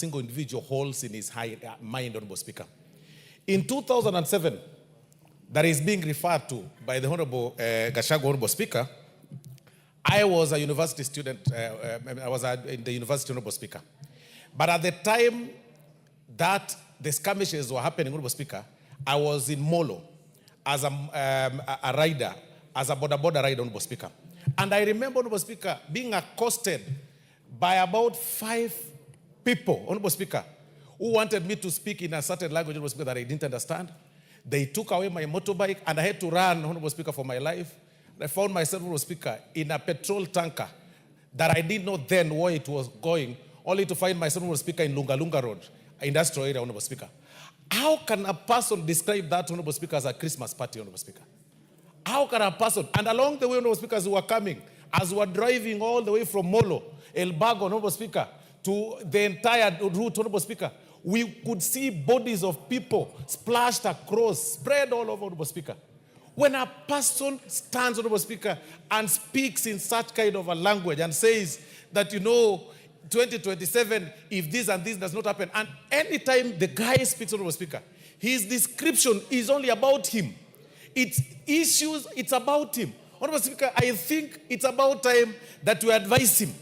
single individual holds in his mind, Honorable Speaker. In 2007, that is being referred to by the Honorable Gachagua, Honorable Speaker, I was a university student, I was in the university, Honorable Speaker. But at the time that the skirmishes were happening, Honorable Speaker, I was in Molo as a rider, as a border rider, Honorable Speaker. And I remember, Honorable Speaker, being accosted by about 5 people, Honorable Speaker, who wanted me to speak in a certain language, Honorable Speaker, that I didn't understand. They took away my motorbike, and I had to run, Honorable Speaker, for my life. I found myself, Honorable Speaker, in a petrol tanker that I didn't know then where it was going, only to find myself, Honorable Speaker, in Lunga Road, industrial area, Honorable Speaker. How can a person describe that, Honorable Speaker, as a Christmas party, Honorable Speaker? How can a person, and along the way, Honorable Speaker, as we were coming, as we were driving all the way from Molo, El Bago, Honorable Speaker, to the entire route, Honorable Speaker, we could see bodies of people splashed across, spread all over, Honorable Speaker. When a person stands, Honorable Speaker, and speaks in such kind of a language and says that, 2027, if this and this does not happen, and anytime the guy speaks, Honorable Speaker, his description is only about him. It's issues, it's about him. Honorable Speaker, I think it's about time that we advise him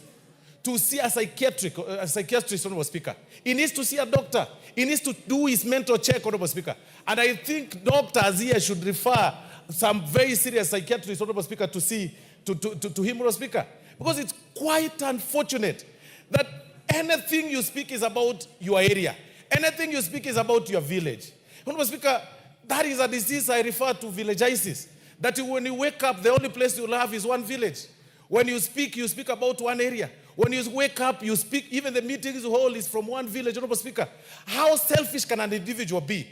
to see a psychiatrist, Honorable Speaker. He needs to see a doctor. He needs to do his mental check, Honorable Speaker. And I think doctors here should refer some very serious psychiatrists, Honorable Speaker, to see to him, Honorable Speaker. Because it's quite unfortunate that anything you speak is about your area. Anything you speak is about your village. Honorable Speaker, that is a disease I refer to villagitis. That when you wake up, the only place you'll have is one village. When you speak about one area. When you wake up, you speak, even the meetings you hold is from one village, Honorable Speaker. How selfish can an individual be?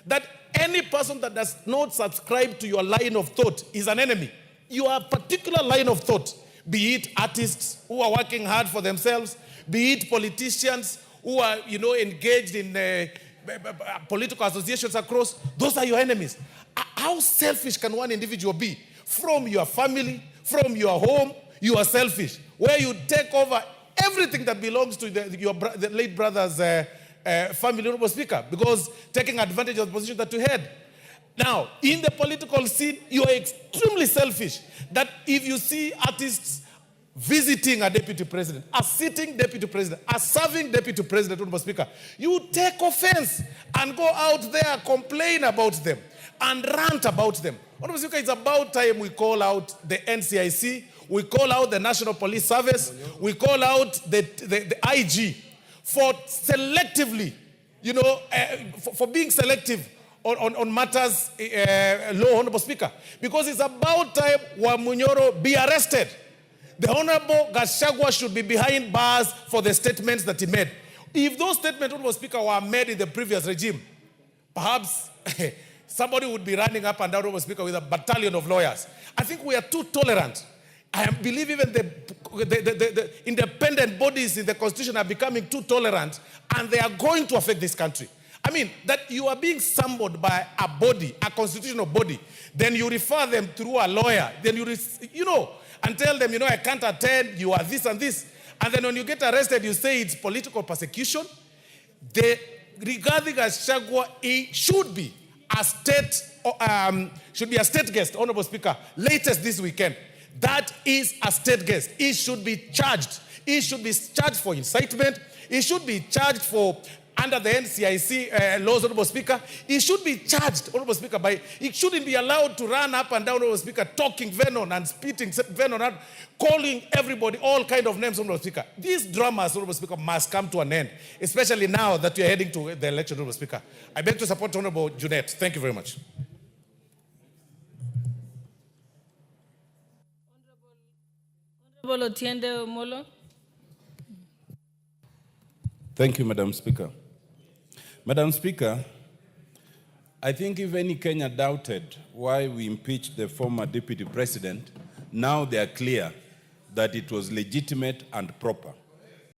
That any person that does not subscribe to your line of thought is an enemy. Your particular line of thought, be it artists who are working hard for themselves, be it politicians who are, engaged in political associations across, those are your enemies. How selfish can one individual be? From your family, from your home, you are selfish. Where you take over everything that belongs to the late brother's family, Honorable Speaker, because taking advantage of the position that you had. Now, in the political scene, you are extremely selfish. That if you see artists visiting a deputy president, a sitting deputy president, a serving deputy president, Honorable Speaker, you take offense and go out there, complain about them, and rant about them. Honorable Speaker, it's about time we call out the NCIC, we call out the National Police Service, we call out the IG for selectively, for being selective on matters law, Honorable Speaker. Because it's about time Wamunyoro be arrested. The Honorable Gachagua should be behind bars for the statements that he made. If those statements, Honorable Speaker, were made in the previous regime, perhaps somebody would be running up and down, Honorable Speaker, with a battalion of lawyers. I think we are too tolerant. I believe even the independent bodies in the Constitution are becoming too tolerant, and they are going to affect this country. I mean, that you are being summoned by a body, a constitutional body, then you refer them through a lawyer, then and tell them, I can't attend, you are this and this. And then when you get arrested, you say it's political persecution. Regarding Gachagua, he should be a state guest, Honorable Speaker, latest this weekend. That is a state guest. He should be charged. He should be charged for incitement. He should be charged for, under the NCIC laws, Honorable Speaker. He should be charged, Honorable Speaker, he shouldn't be allowed to run up and down, Honorable Speaker, talking venom and spitting venom and calling everybody all kind of names, Honorable Speaker. These dramas, Honorable Speaker, must come to an end, especially now that we are heading to the election, Honorable Speaker. I beg to support Honorable Junet. Thank you very much. Honorable Otiende Molo. Thank you, Madam Speaker. Madam Speaker, I think if any Kenya doubted why we impeached the former deputy president, now they are clear that it was legitimate and proper.